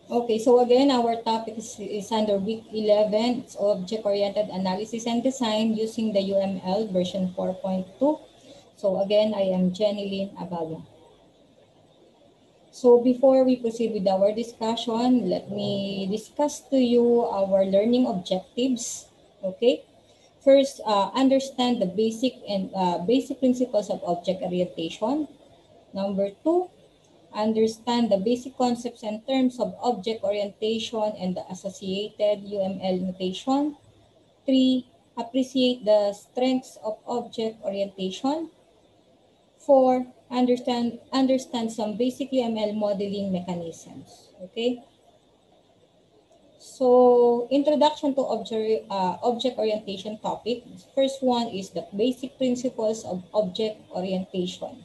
Okay, so again, our topic is under week 11. It's object-oriented analysis and design using the UML version 4.2. So again, I am Jenny Lynn Abalo. So before we proceed with our discussion, let me discuss to you our learning objectives. Okay. First, understand the basic principles of object orientation. Number two, understand the basic concepts and terms of object orientation and the associated UML notation. 3. Appreciate the strengths of object orientation. 4. Understand some basic UML modeling mechanisms. Okay? So, introduction to object orientation topic. First one is the basic principles of object orientation.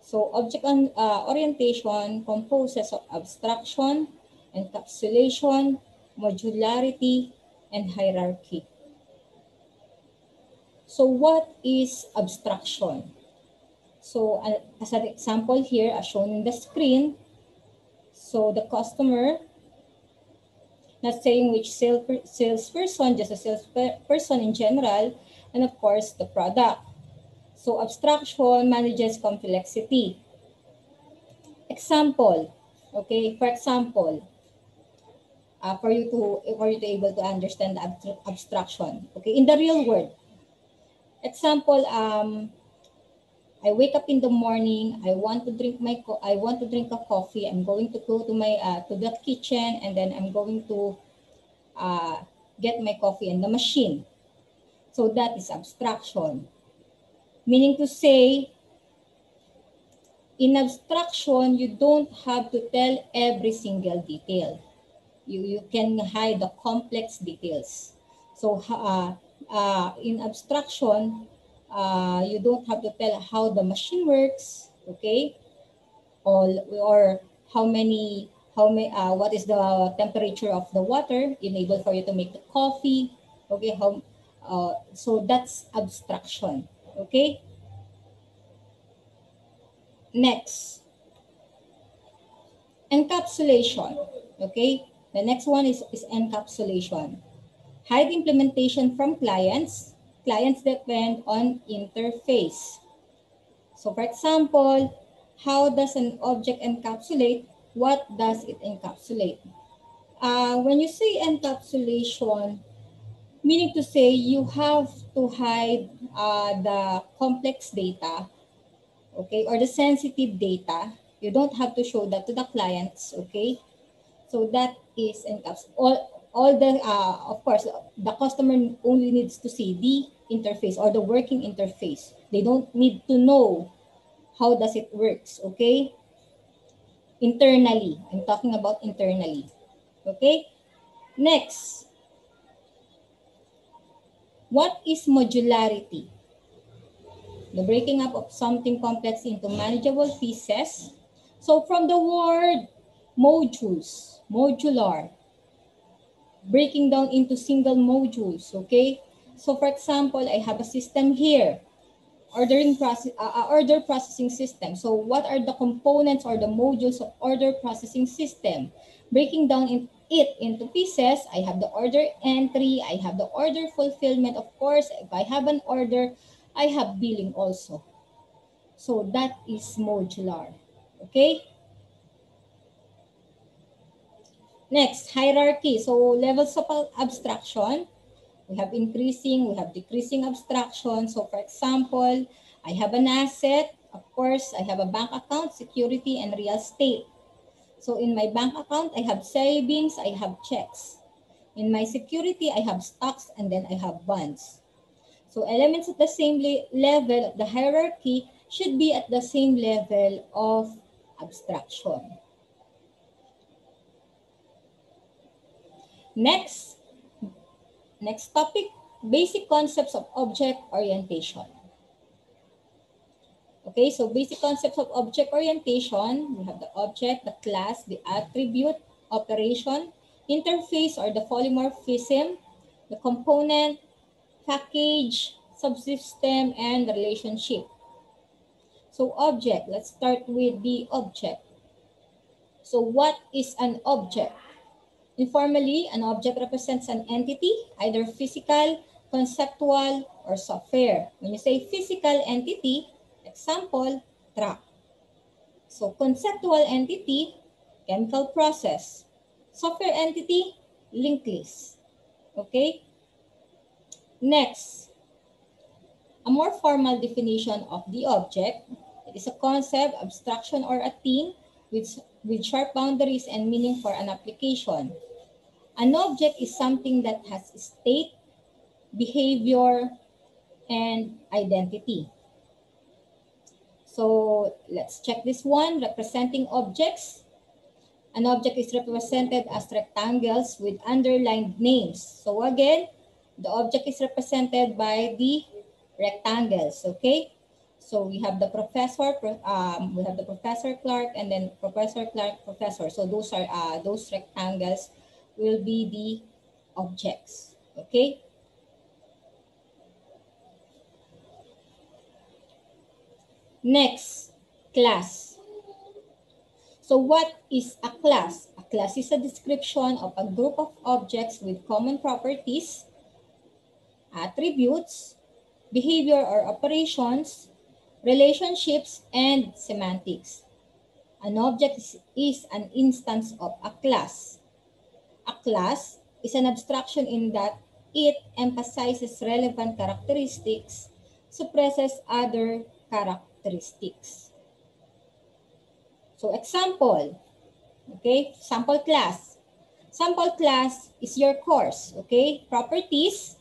So orientation composes of abstraction, encapsulation, modularity, and hierarchy. So what is abstraction? So as an example here, as shown in the screen, so the customer, not saying which salesperson, just a salesperson in general, and of course the product. So abstraction manages complexity. Example, okay, for example, for you to able to understand the abstraction. Okay, in the real world, example, I wake up in the morning. I want to drink a coffee. I'm going to go to my to the kitchen, and then I'm going to uh, get my coffee in the machine. So that is abstraction. Meaning to say, in abstraction, you don't have to tell every single detail. You can hide the complex details. So in abstraction, you don't have to tell how the machine works, okay? Or what is the temperature of the water enable for you to make the coffee, okay? So that's abstraction, okay? Next, encapsulation, okay? The next one is encapsulation. Hide implementation from clients. Clients depend on interface. So for example, how does an object encapsulate? What does it encapsulate? When you say encapsulation, meaning to say you have to hide the complex data, okay, or the sensitive data. You don't have to show that to the clients, okay? So that is all the of course the customer only needs to see the interface or the working interface. They don't need to know how does it works, okay? Internally, I'm talking about internally. Okay? Next, what is modularity? The breaking up of something complex into manageable pieces. So from the word modules, modular, breaking down into single modules, okay? So for example, I have a system here, order processing system. So what are the components or the modules of order processing system? Breaking down it into pieces, I have the order entry, I have the order fulfillment. Of course, if I have an order, I have billing also. So that is modular, okay? Next, hierarchy. So levels of abstraction. We have increasing, we have decreasing abstraction. So for example, I have an asset. Of course, I have a bank account, security, and real estate. So in my bank account, I have savings, I have checks. In my security, I have stocks, and then I have bonds. So elements at the same level of the hierarchy should be at the same level of abstraction. Next, next topic, basic concepts of object orientation. Okay, so basic concepts of object orientation, we have the object, the class, the attribute, operation, interface or the polymorphism, the component, package, subsystem, and the relationship. So object, let's start with the object. So what is an object? Informally, an object represents an entity, either physical, conceptual, or software. When you say physical entity, example, truck. So conceptual entity, chemical process. Software entity, linked list. Okay? Next, a more formal definition of the object. It is a concept, abstraction, or a theme with sharp boundaries and meaning for an application. An object is something that has state, behavior, and identity. So let's check this one, representing objects. An object is represented as rectangles with underlined names. So again, the object is represented by the rectangles, okay? So we have the professor, Clark, and then Professor Clark, professor. So those rectangles will be the objects, okay? Next, class. So what is a class? A class is a description of a group of objects with common properties, attributes, behavior or operations, relationships, and semantics. An object is an instance of a class. A class is an abstraction in that it emphasizes relevant characteristics, suppresses other characteristics. So example, okay, sample class. Sample class is your course, okay? Properties,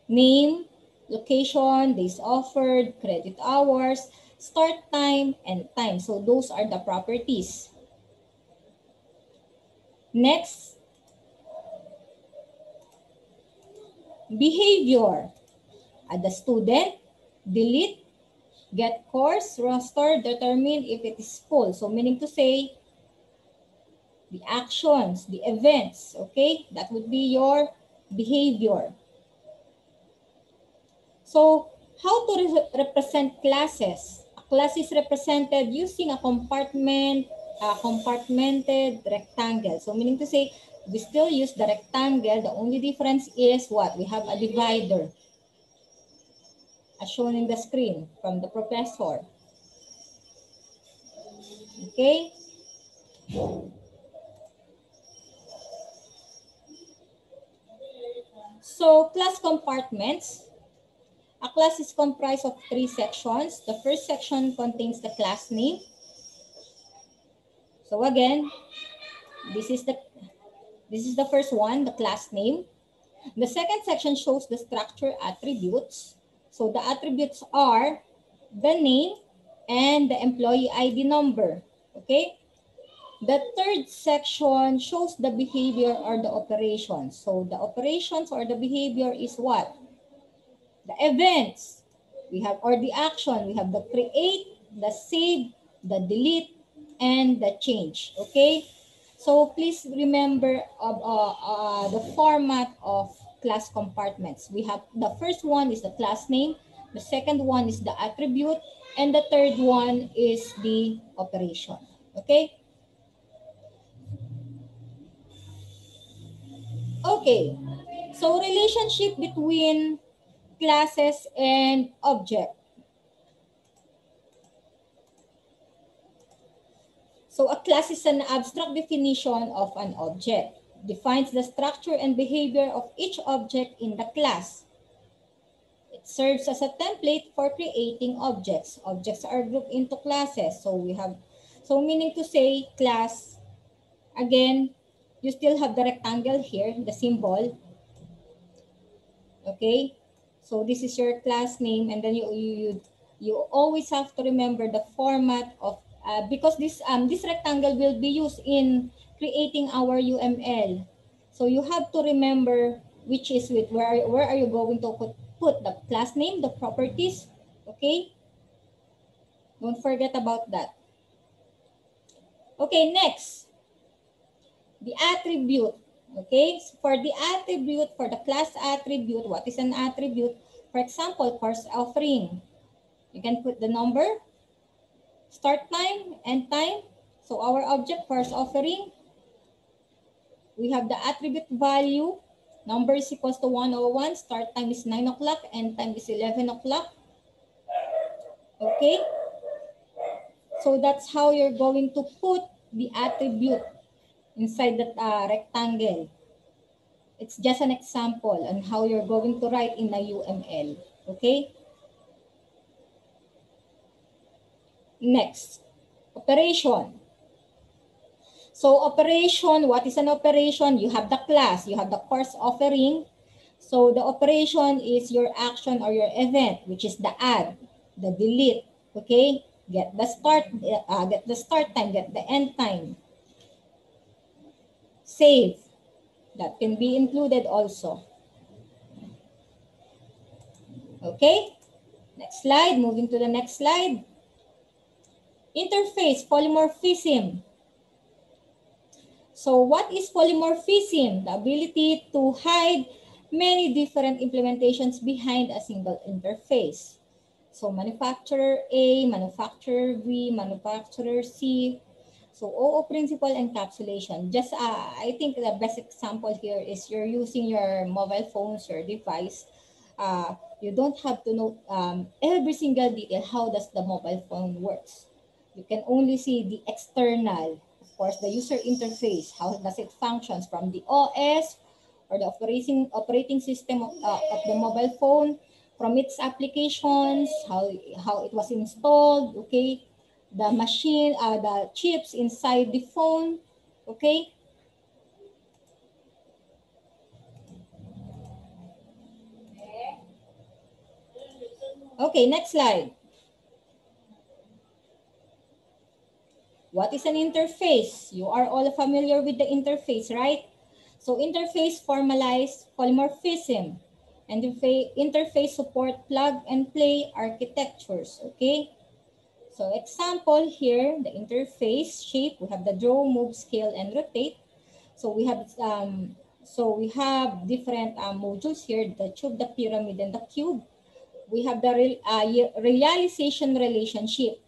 name, location, days offered, credit hours, start time, and time. So those are the properties. Next, behavior. The student, delete, get course, roster, determine if it is full. So meaning to say, the actions, the events, okay? That would be your behavior. So how to represent classes? A class is represented using a compartmented rectangle. So meaning to say, we still use the rectangle. The only difference is what? We have a divider, as shown in the screen from the professor. Okay? So class compartments. A class is comprised of 3 sections. The first section contains the class name. So again, this is the first one, the class name. The second section shows the structure attributes. So the attributes are the name and the employee ID number. Okay? The third section shows the behavior or the operations. So the operations or the behavior is what? The events. We have, or the action. We have the create, the save, the delete, and the change. Okay? So please remember the format of class compartments. We have the first one is the class name, the second one is the attribute, and the third one is the operation. Okay? Okay. So relationship between classes and object. So a class is an abstract definition of an object. Defines the structure and behavior of each object in the class. It serves as a template for creating objects. Objects are grouped into classes. So meaning to say class, again, you still have the rectangle here, the symbol. Okay? So this is your class name, and then you always have to remember the format of because this rectangle will be used in creating our UML. So you have to remember which is with where are you going to put the class name, the properties, okay? Don't forget about that. Okay, next. The attribute. Okay, so for the attribute, for the class attribute, what is an attribute? For example, course offering. You can put the number, start time, end time. So our object course offering, we have the attribute value. Number is equals to 101. Start time is 9 o'clock. End time is 11 o'clock. Okay? So that's how you're going to put the attribute inside that rectangle. It's just an example on how you're going to write in a UML. Okay? Next, operation. So operation, what is an operation? You have the class, you have the course offering. So the operation is your action or your event, which is the add, the delete, okay? Get the start time, get the end time. Save, that can be included also. Okay, next slide, moving to the next slide. Interface, polymorphism. So what is polymorphism? The ability to hide many different implementations behind a single interface. So manufacturer A, manufacturer B, manufacturer C. So OO principle encapsulation. Just I think the best example here is you're using your mobile phones, your device. You don't have to know every single detail. How does the mobile phone works? You can only see the external. Of course, the user interface, how does it functions from the OS or the operating system of the mobile phone, from its applications, how it was installed, okay, the machine, the chips inside the phone, okay. Okay, next slide. What is an interface? You are all familiar with the interface, right? So interface formalize polymorphism. And interface support plug and play architectures, okay? So example here, the interface shape, we have the draw, move, scale, and rotate. So we have different modules here, the tube, the pyramid, and the cube. We have the realization relationship.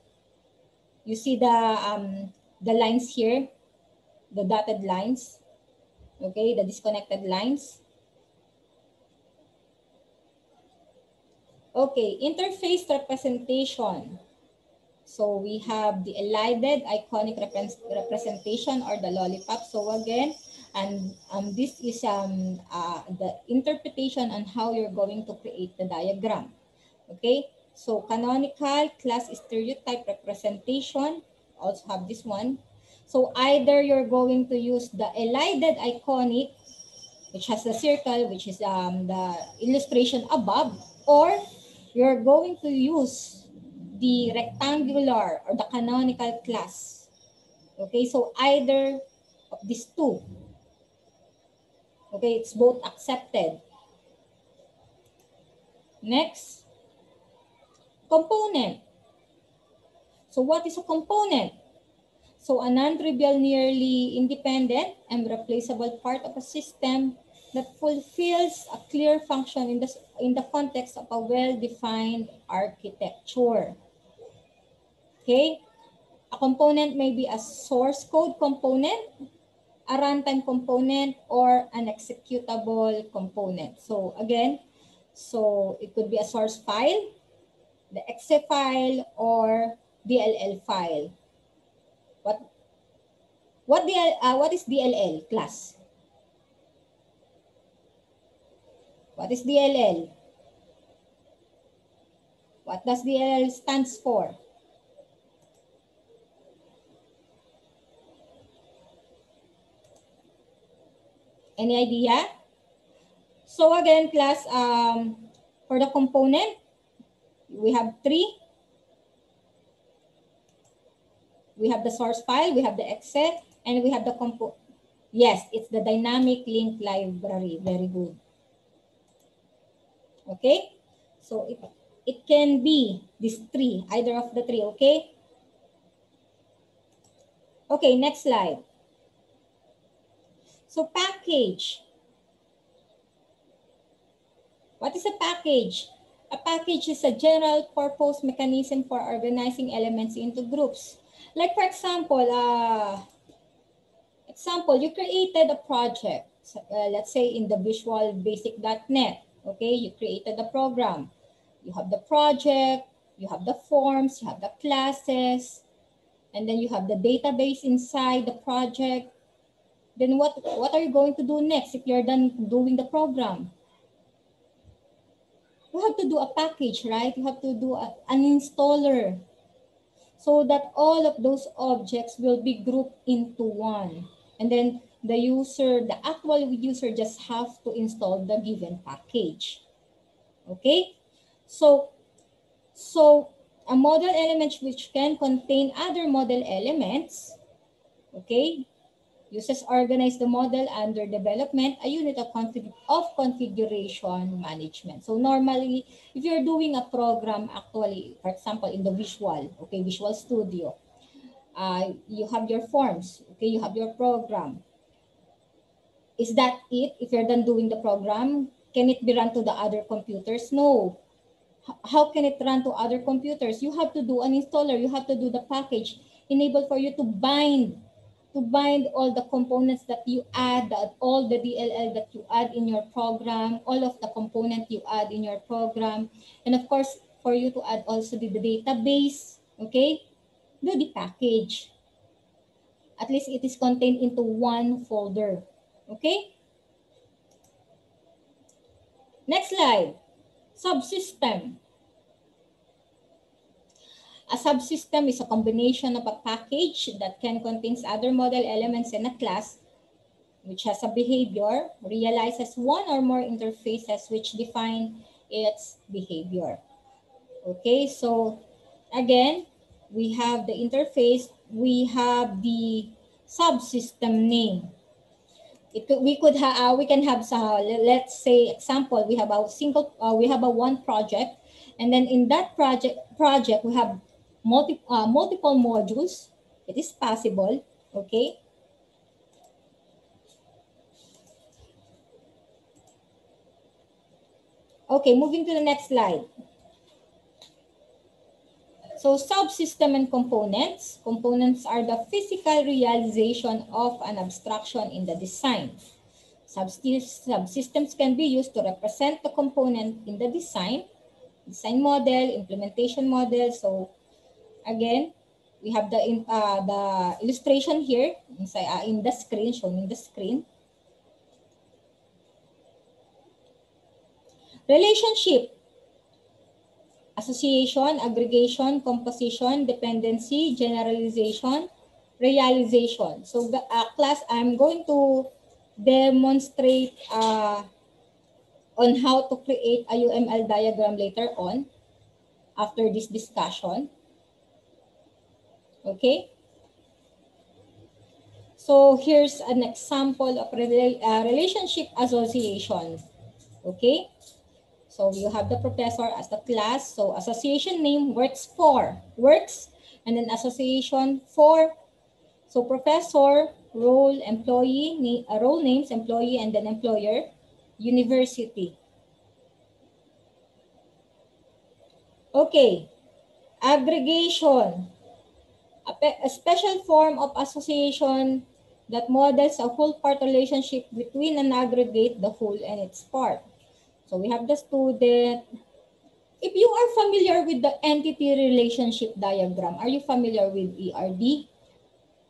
You see the lines here, the dotted lines, okay, the disconnected lines. Okay, interface representation. So we have the elided iconic representation or the lollipop. So again, and this is the interpretation on how you're going to create the diagram. Okay, so canonical class stereotype representation, also have this one. So either you're going to use the elided iconic, which has the circle, which is the illustration above, or you're going to use the rectangular or the canonical class. Okay, so either of these two. Okay, it's both accepted. Next, component. So what is a component? So a non-trivial, nearly independent and replaceable part of a system that fulfills a clear function in the context of a well-defined architecture. Okay? A component may be a source code component, a runtime component, or an executable component. So again, so it could be a source file, the exe file, or DLL file. What is DLL class? What is DLL? What does DLL stands for? Any idea? So again, class, for the component, we have three. We have the source file, we have the exe, and we have the Yes, it's the dynamic link library. Very good. Okay, so it can be these three, either of the three, okay? Okay, next slide. So package. What is a package? A package is a general purpose mechanism for organizing elements into groups. Like for example, you created a project, let's say in the Visual Basic.net. Okay, you created a program. You have the project, you have the forms, you have the classes, and then you have the database inside the project. Then what are you going to do next if you're done doing the program? You have to do a package, right? You have to do an installer so that all of those objects will be grouped into one. And then the actual user just have to install the given package. Okay? So a model element which can contain other model elements, okay, uses organize the model under development, a unit of configuration management. So normally, if you're doing a program, actually, for example, in the Visual Studio, you have your forms, okay, you have your program. Is that it? If you're done doing the program, can it be run to the other computers? No. How can it run to other computers? You have to do an installer, you have to do the package, enable for you to bind all the components that you add, all the DLL that you add in your program, all of the component you add in your program, and of course, for you to add also the database, okay? Do the package. At least it is contained into one folder, okay? Next slide, subsystem. A subsystem is a combination of a package that can contain other model elements in a class which has a behavior, realizes one or more interfaces which define its behavior. Okay, so again, we have the interface, we have the subsystem name. We can have let's say example, we have a one project, and then in that project we have multiple modules. It is possible, okay? Okay, moving to the next slide. So subsystem and components. Components are the physical realization of an abstraction in the design. Subsystems can be used to represent the component in the design model, implementation model. So again, we have the illustration here inside, in the screen, shown in the screen. Relationship: association, aggregation, composition, dependency, generalization, realization. So class, I'm going to demonstrate on how to create a UML diagram later on after this discussion. Okay? So here's an example of relationship association. Okay? So you have the professor as the class. So association name, works, and then association for. So professor, role, employee, role names, employee, and then employer, university. Okay, aggregation. A special form of association that models a whole-part relationship between an aggregate, the whole, and its part. So we have the student. If you are familiar with the entity relationship diagram, are you familiar with ERD?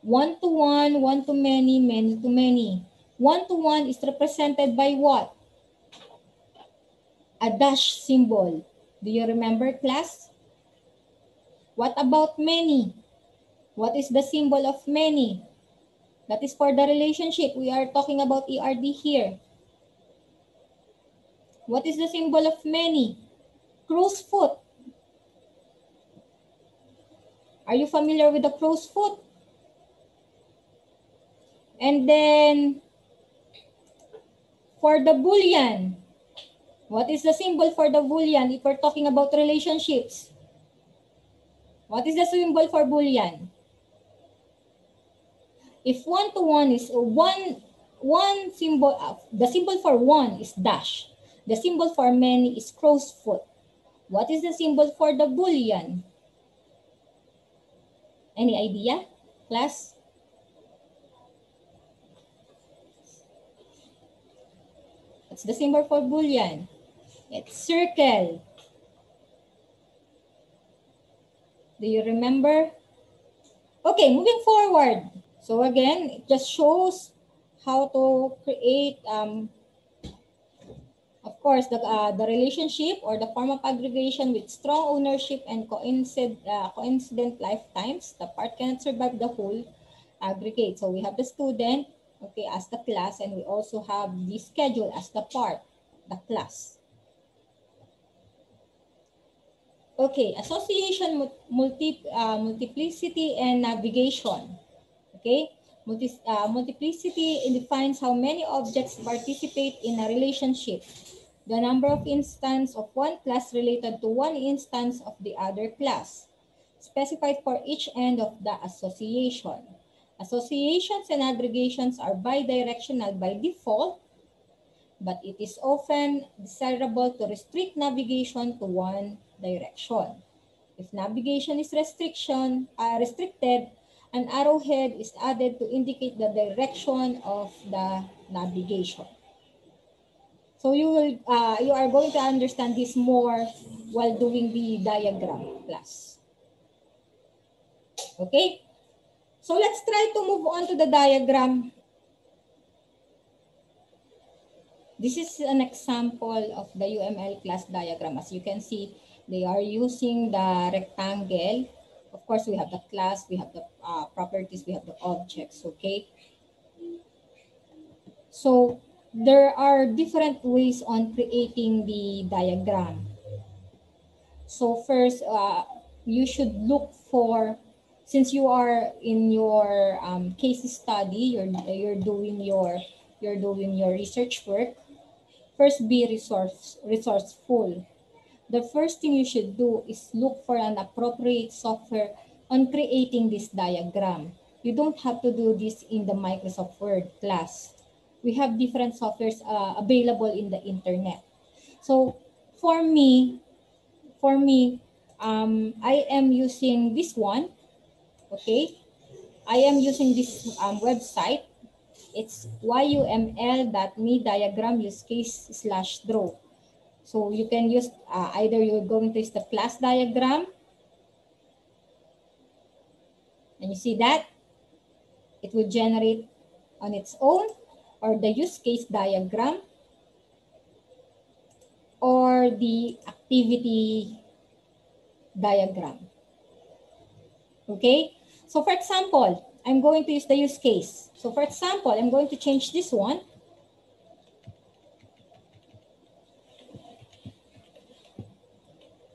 One-to-one, one-to-many, many-to-many. One-to-one is represented by what? A dash symbol. Do you remember, class? What about many? What is the symbol of many? That is for the relationship. We are talking about ERD here. What is the symbol of many? Crow's foot. Are you familiar with the crow's foot? And then, for the Boolean, what is the symbol for the Boolean if we're talking about relationships? What is the symbol for Boolean? If one-to-one is one symbol, the symbol for one is dash. The symbol for many is crow's foot. What is the symbol for the Boolean? Any idea, class? What's the symbol for Boolean? It's circle. Do you remember? Okay, moving forward. So again, it just shows how to create, of course, the relationship or the form of aggregation with strong ownership and coincident lifetimes. The part cannot survive the whole aggregate. So we have the student, okay, as the class, and we also have the schedule as the part, the class. Okay, association, multiplicity, and navigation. Okay, multiplicity defines how many objects participate in a relationship. The number of instances of one class related to one instance of the other class, specified for each end of the association. Associations and aggregations are bidirectional by default, but it is often desirable to restrict navigation to one direction. If navigation is restricted, an arrowhead is added to indicate the direction of the navigation. So you are going to understand this more while doing the diagram class. Okay? So let's try to move on to the diagram. This is an example of the UML class diagram. As you can see, they are using the rectangle. Of course, we have the class, we have the properties, we have the objects, okay? So there are different ways on creating the diagram. So first, you should look for, since you are in your case study, you're doing your research work. First, be resourceful. The first thing you should do is look for an appropriate software on creating this diagram. You don't have to do this in the Microsoft Word class. We have different softwares available in the internet. So for me, I am using this one. Okay, I am using this website. It's yuml.me diagram use case / draw. So you can use either you're going to use the class diagram, and you see that it will generate on its own, or the use case diagram, or the activity diagram. Okay, so for example, I'm going to use the use case. So for example, I'm going to change this one.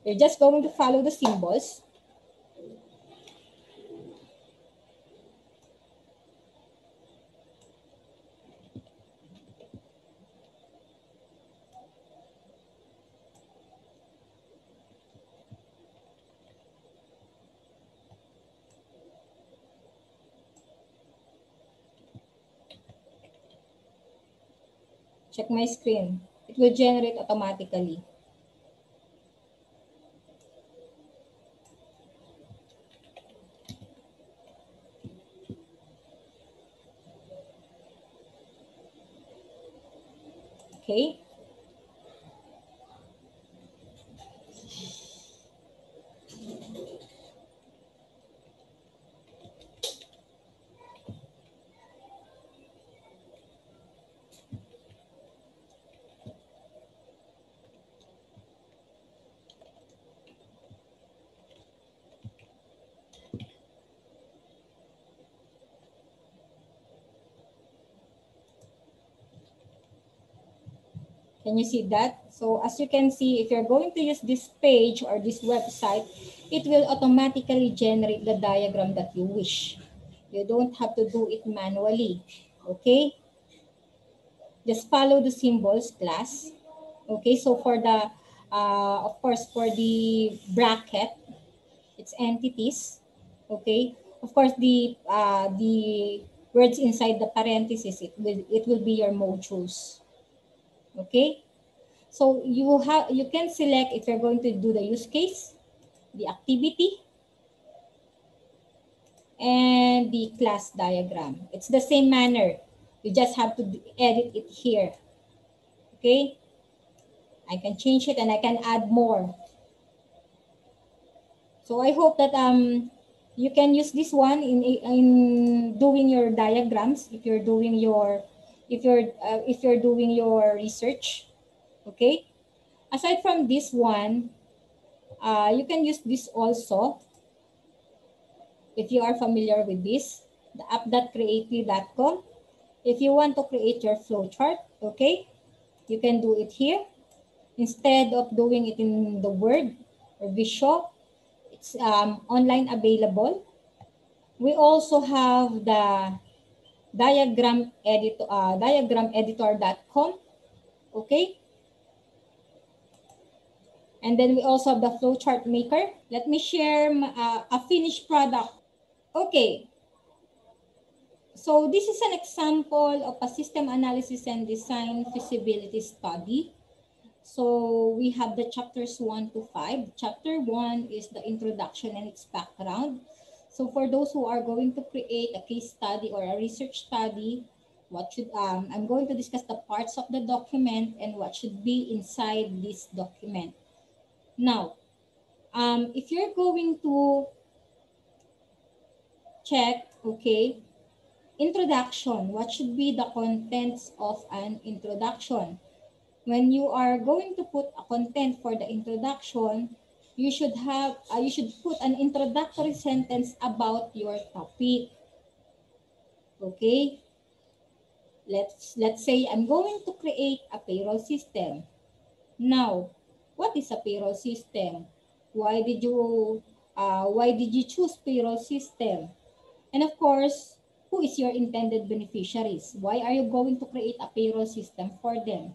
You're just going to follow the symbols. Check my screen. It will generate automatically. Okay. Can you see that? So as you can see, if you're going to use this page or this website, it will automatically generate the diagram that you wish. You don't have to do it manually. Okay? Just follow the symbols, class. Okay, so for the, of course, for the bracket, it's entities. Okay? Of course, the words inside the parentheses, it will be your modules. Okay? So you can select if you're going to do the use case, the activity, and the class diagram. It's the same manner. You just have to edit it here. Okay? I can change it and I can add more. So I hope that you can use this one in doing your diagrams if you're doing your research. Okay? Aside from this one, you can use this also if you are familiar with this, the app.creative.com. If you want to create your flowchart, okay, you can do it here. Instead of doing it in the Word or Visio, it's online available. We also have the diagrameditor.com, okay? And then we also have the flowchart maker. Let me share a finished product. Okay, so this is an example of a system analysis and design feasibility study. So we have the chapters 1 to 5. Chapter 1 is the introduction and its background. So for those who are going to create a case study or a research study, I'm going to discuss the parts of the document and what should be inside this document. Now, if you're going to check, okay, introduction, what should be the contents of an introduction? When you are going to put a content for the introduction, you should put an introductory sentence about your topic. Okay? Let's say I'm going to create a payroll system. Now, what is a payroll system? Why did you choose payroll system? And of course, who is your intended beneficiaries? Why are you going to create a payroll system for them?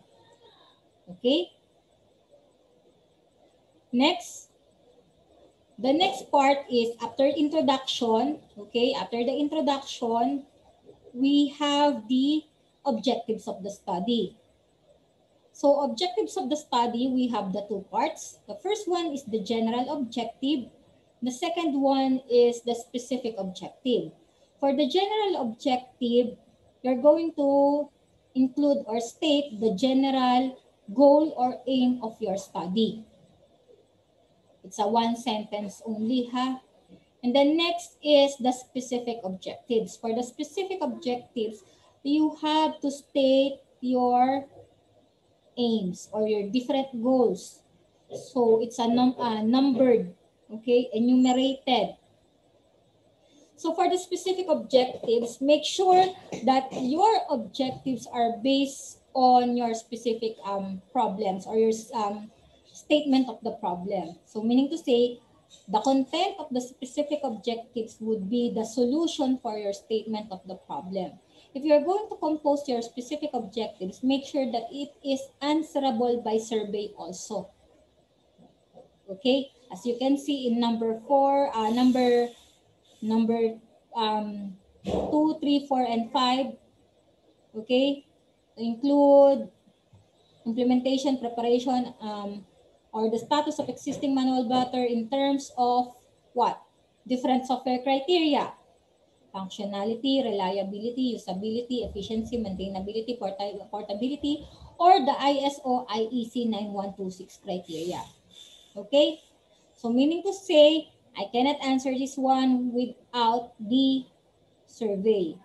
Okay? Next, the next part is after introduction, okay? After the introduction, we have the objectives of the study. So objectives of the study, we have the two parts. The first one is the general objective. The second one is the specific objective. For the general objective, you're going to include or state the general goal or aim of your study. It's a one sentence only, ha? And then next is the specific objectives. For the specific objectives, you have to state your aims or your different goals. So it's a numbered, okay, enumerated. So for the specific objectives, make sure that your objectives are based on your specific problems or your statement of the problem. So meaning to say, the content of the specific objectives would be the solution for your statement of the problem. If you're going to compose your specific objectives, make sure that it is answerable by survey also. Okay, as you can see in number 2, 3, 4, and 5, okay, include implementation, preparation, or the status of existing manual butter in terms of what? Different software criteria, functionality, reliability, usability, efficiency, maintainability, portability, or the ISO IEC 9126 criteria. Okay? So meaning to say, I cannot answer this one without the survey.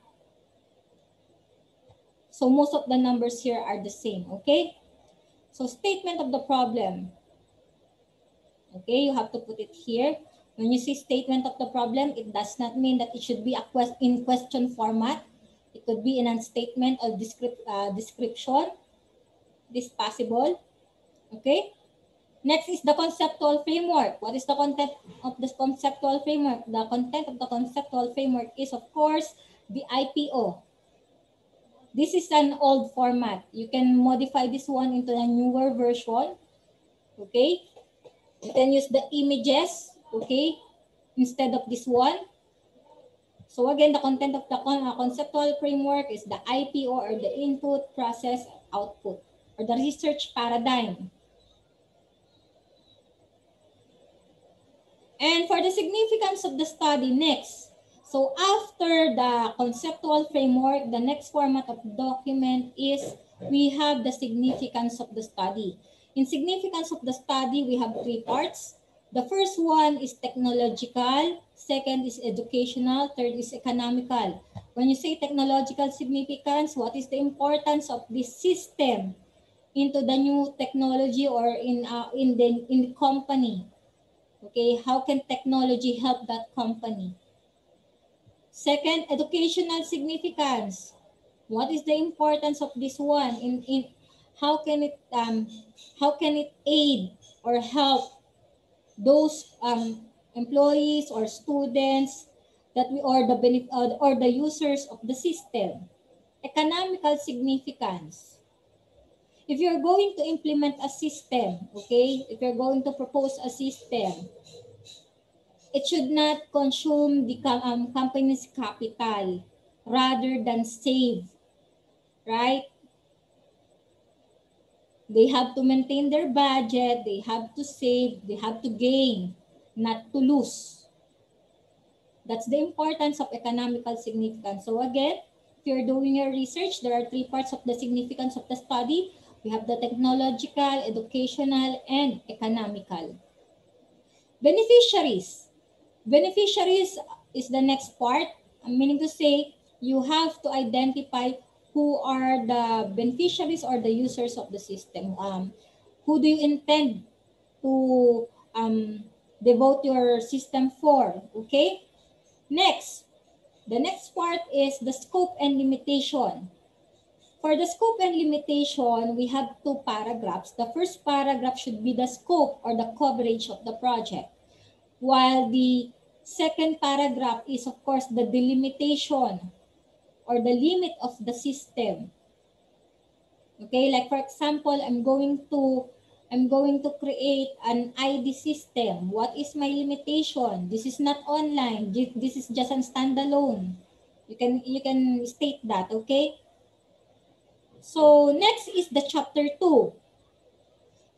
So most of the numbers here are the same, okay? So statement of the problem. Okay, you have to put it here. When you see statement of the problem, it does not mean that it should be in question format. It could be in a statement or description. This is possible. Okay. Next is the conceptual framework. What is the content of this conceptual framework? The content of the conceptual framework is, of course, the IPO. This is an old format. You can modify this one into a newer version. Okay. You can use the images, okay, instead of this one. So again, the content of the conceptual framework is the IPO or the input, process, output, or the research paradigm. And for the significance of the study, next, So after the conceptual framework, the next format of document is we have the significance of the study. In significance of the study, we have three parts. The first one is technological, second is educational, third is economical. When you say technological significance, what is the importance of this system into the new technology or in the company? Okay, how can technology help that company? Second, educational significance. What is the importance of this one? In how can it aid or help those employees or students that we or or the users of the system? Economical significance. If you're going to implement a system, okay, if you're going to propose a system, it should not consume the company's capital rather than save, right? They have to maintain their budget, they have to save, they have to gain, not to lose. That's the importance of economical significance. So again, if you're doing your research, there are three parts of the significance of the study. We have the technological, educational, and economical. Beneficiaries. Beneficiaries is the next part, meaning to say you have to identify who are the beneficiaries or the users of the system. Who do you intend to devote your system for? Okay. Next, the next part is the scope and limitation. For the scope and limitation, we have two paragraphs. The first paragraph should be the scope or the coverage of the project, while the second paragraph is, of course, the delimitation or the limit of the system. Okay, like for example, I'm going to create an ID system. What is my limitation? This is not online. This is just a standalone. You can state that, okay? So next is the chapter 2.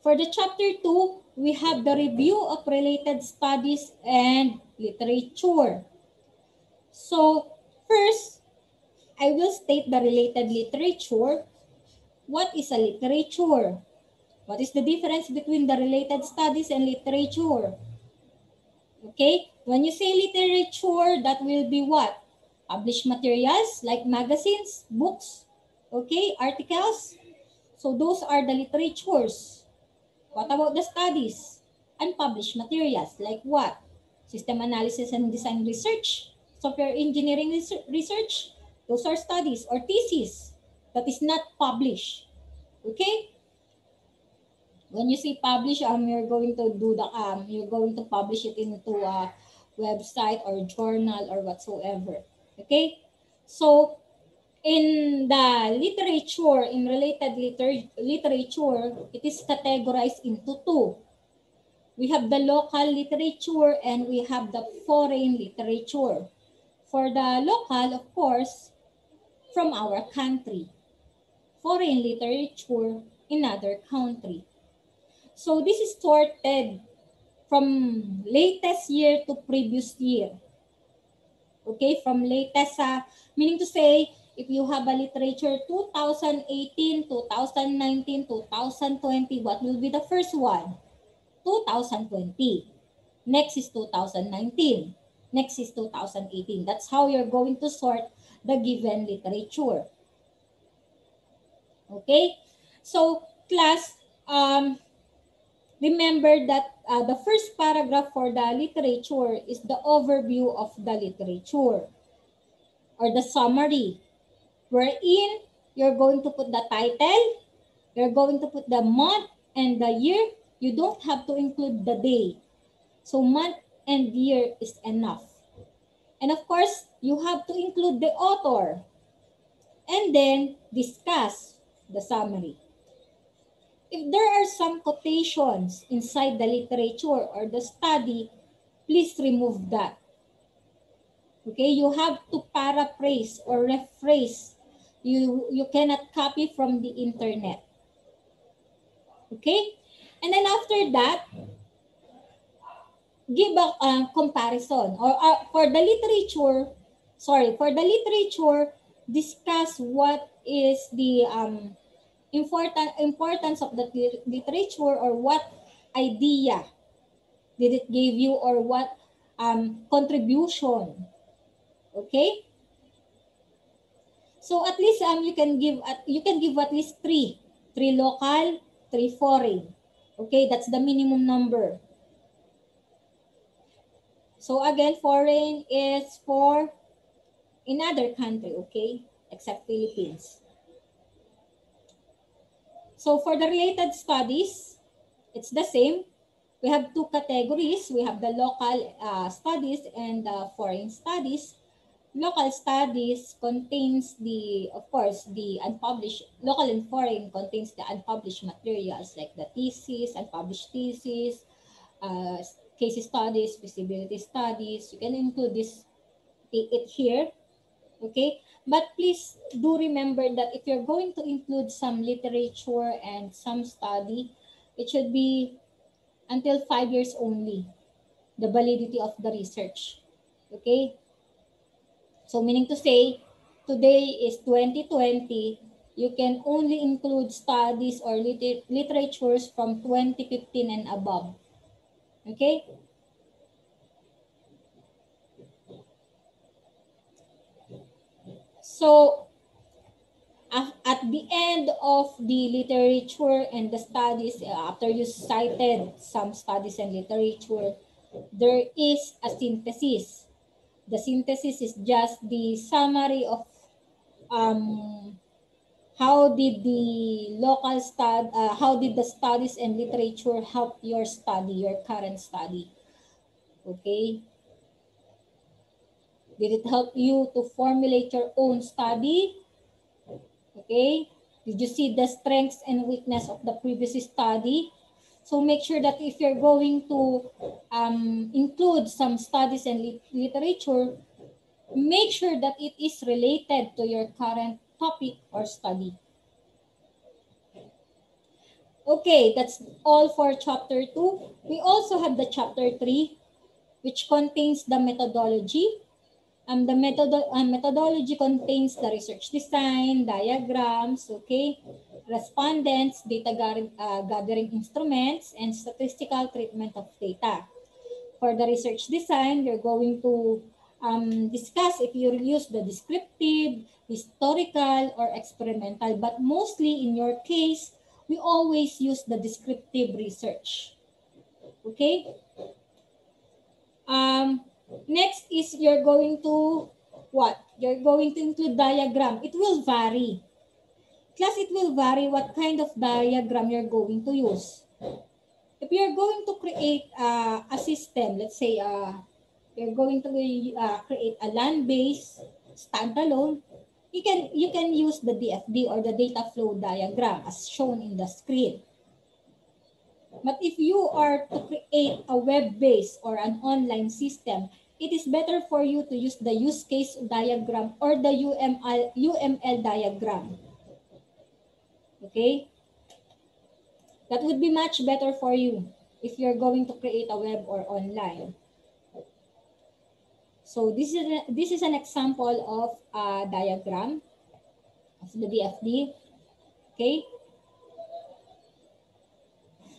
For the chapter 2, we have the review of related studies and literature. So first, I will state the related literature. What is a literature? What is the difference between the related studies and literature? Okay, when you say literature, that will be what? Published materials like magazines, books, okay, articles. So those are the literatures. What about the studies? Unpublished materials like what? System analysis and design research, software engineering research. Those are studies or thesis that is not published. Okay? When you say publish, you're going to do the you're going to publish it into a website or journal or whatsoever. Okay? So in the literature, in related literature, it is categorized into two. We have the local literature and we have the foreign literature. For the local, of course, from our country. Foreign literature in other country. So this is sorted from latest year to previous year. Okay, from latest, meaning to say, if you have a literature 2018, 2019, 2020, what will be the first one? 2020. Next is 2019. Next is 2018. That's how you're going to sort the given literature. Okay? So, class, remember that the first paragraph for the literature is the overview of the literature or the summary, wherein you're going to put the title, you're going to put the month and the year. You don't have to include the day. So month and year is enough. And of course, you have to include the author and then discuss the summary. If there are some quotations inside the literature or the study, please remove that. Okay, you have to paraphrase or rephrase. You cannot copy from the internet. Okay? And then after that, give a comparison. Or for the literature, For the literature, discuss what is the importance of the literature, or what idea did it give you, or what contribution. Okay? So at least you can give at least three local, three foreign. Okay, that's the minimum number. So again, foreign is for another country, okay, except Philippines. So for the related studies, it's the same. We have two categories. We have the local studies and the foreign studies. Local studies contains of course, the unpublished, local and foreign contains the unpublished materials like the thesis, unpublished thesis, uh, case studies, feasibility studies. You can include it here, okay? But please do remember that if you're going to include some literature and some study, it should be until 5 years only, the validity of the research, okay? So meaning to say, today is 2020, you can only include studies or literatures from 2015 and above. Okay? So at the end of the literature and the studies, after you cited some studies and literature, there is a synthesis. The synthesis is just the summary of um, how did the studies and literature help your study, your current study? Okay. Did it help you to formulate your own study? Okay. Did you see the strengths and weakness of the previous study? So make sure that if you're going to include some studies and literature, make sure that it is related to your current topic or study. Okay, that's all for chapter 2. We also have the chapter 3, which contains the methodology. The methodology contains the research design, diagrams, okay, respondents, data gathering instruments, and statistical treatment of data. For the research design, we're going to discuss if you use the descriptive, historical, or experimental. But mostly in your case, we always use the descriptive research. Okay? Next is you're going to what? You're going to include diagram. It will vary. Class, it will vary what kind of diagram you're going to use. If you're going to create a system, let's say you're going to create a land-based standalone, you can use the DFD or the data flow diagram as shown in the screen. But if you are to create a web-based or an online system, it is better for you to use the use case diagram or the UML diagram. Okay? That would be much better for you if you're going to create a web or online. So this is an example of a diagram of the DFD. Okay?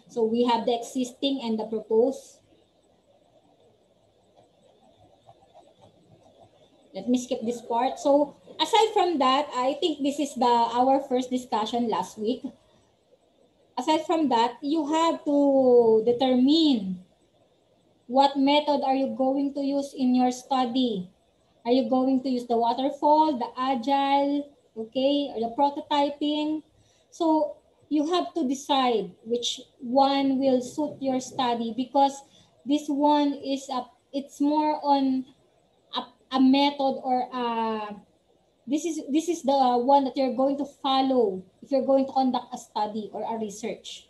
So we have the existing and the proposed. Let me skip this part. So aside from that, I think this is our first discussion last week. Aside from that, you have to determine what method are you going to use in your study. Are you going to use the waterfall, the agile, okay, or the prototyping? So you have to decide which one will suit your study, because this one it's more on a method, or this is the one that you're going to follow if you're going to conduct a study or a research.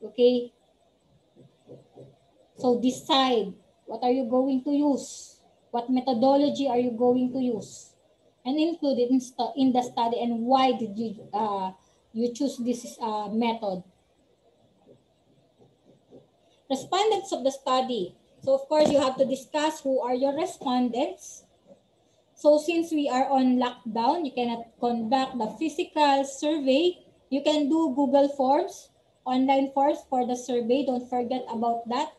Okay? So decide, what are you going to use? What methodology are you going to use? And include it in the study, and why did you choose this method? Respondents of the study. So of course, you have to discuss who are your respondents. So since we are on lockdown, you cannot conduct the physical survey. You can do Google Forms, online forms for the survey. Don't forget about that.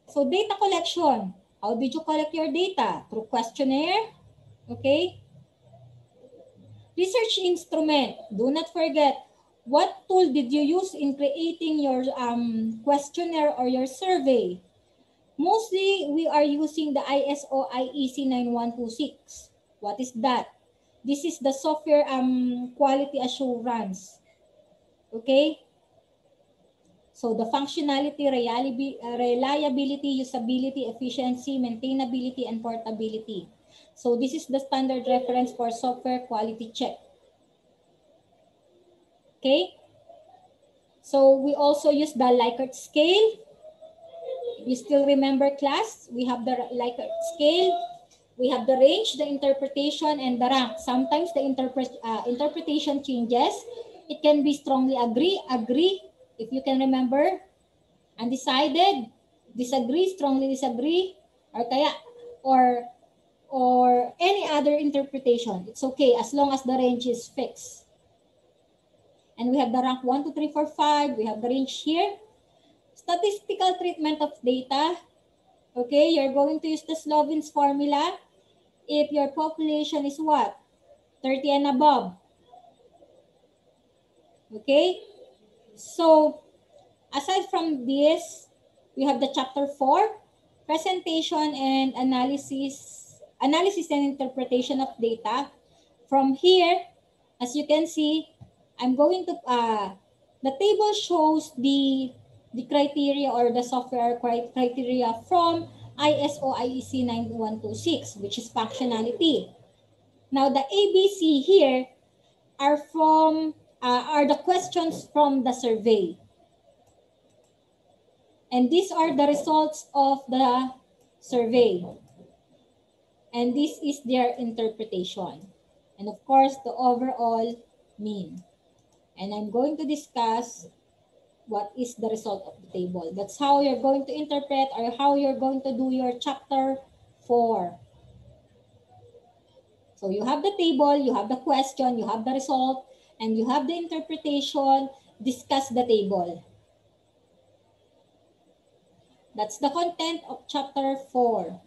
So data collection. How did you collect your data? Through questionnaire? Okay. Research instrument. Do not forget, what tool did you use in creating your questionnaire or your survey? Mostly, we are using the ISO IEC 9126. What is that? This is the software quality assurance. Okay? So the functionality, reliability, usability, efficiency, maintainability, and portability. So this is the standard reference for software quality check. Okay? So we also use the Likert scale. You still remember, class? We have the Likert scale. We have the range, the interpretation, and the rank. Sometimes the interpretation changes. It can be strongly agree, if you can remember, undecided, disagree, strongly disagree, or kaya, or any other interpretation. It's okay as long as the range is fixed. And we have the rank 1, 2, 3, 4, 5. We have the range here. Statistical treatment of data. Okay, you're going to use the Slovin's formula. If your population is what? 30 and above. Okay? So, aside from this, we have the chapter 4, presentation and analysis and interpretation of data. From here, as you can see, I'm going to, the table shows the criteria or the software criteria from ISO IEC 9126, which is functionality. Now, the ABC here are the questions from the survey. And these are the results of the survey. And this is their interpretation. And of course, the overall mean. And I'm going to discuss what is the result of the table. That's how you're going to interpret or how you're going to do your chapter 4. So you have the table, you have the question, you have the result, and you have the interpretation. Discuss the table. That's the content of chapter 4.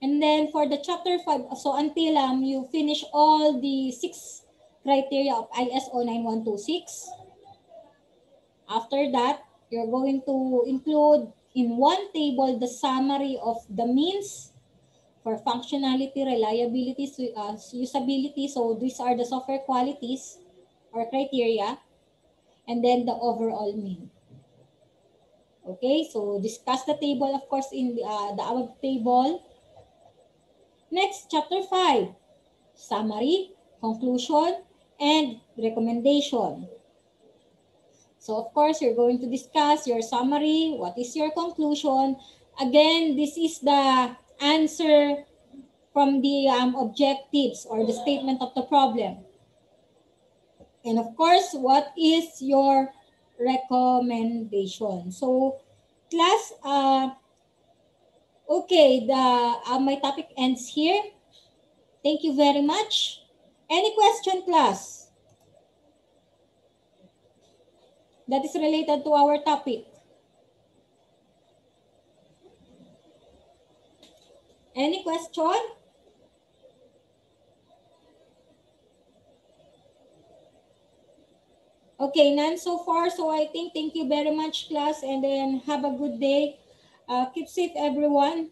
And then for the chapter 5, so until you finish all the 6 criteria of ISO 9126, after that, you're going to include in one table the summary of the means for functionality, reliability, usability. So these are the software qualities or criteria, and then the overall mean. Okay, so discuss the table, of course, in the above table. Next, chapter 5, summary, conclusion, and recommendation. So, of course, you're going to discuss your summary. What is your conclusion? Again, this is the answer from the objectives or the statement of the problem. And of course, what is your recommendation? So, class, okay, my topic ends here. Thank you very much. Any question, class, that is related to our topic? Any question? Okay, none so far. So I think thank you very much, class, and then have a good day. Keep safe, everyone.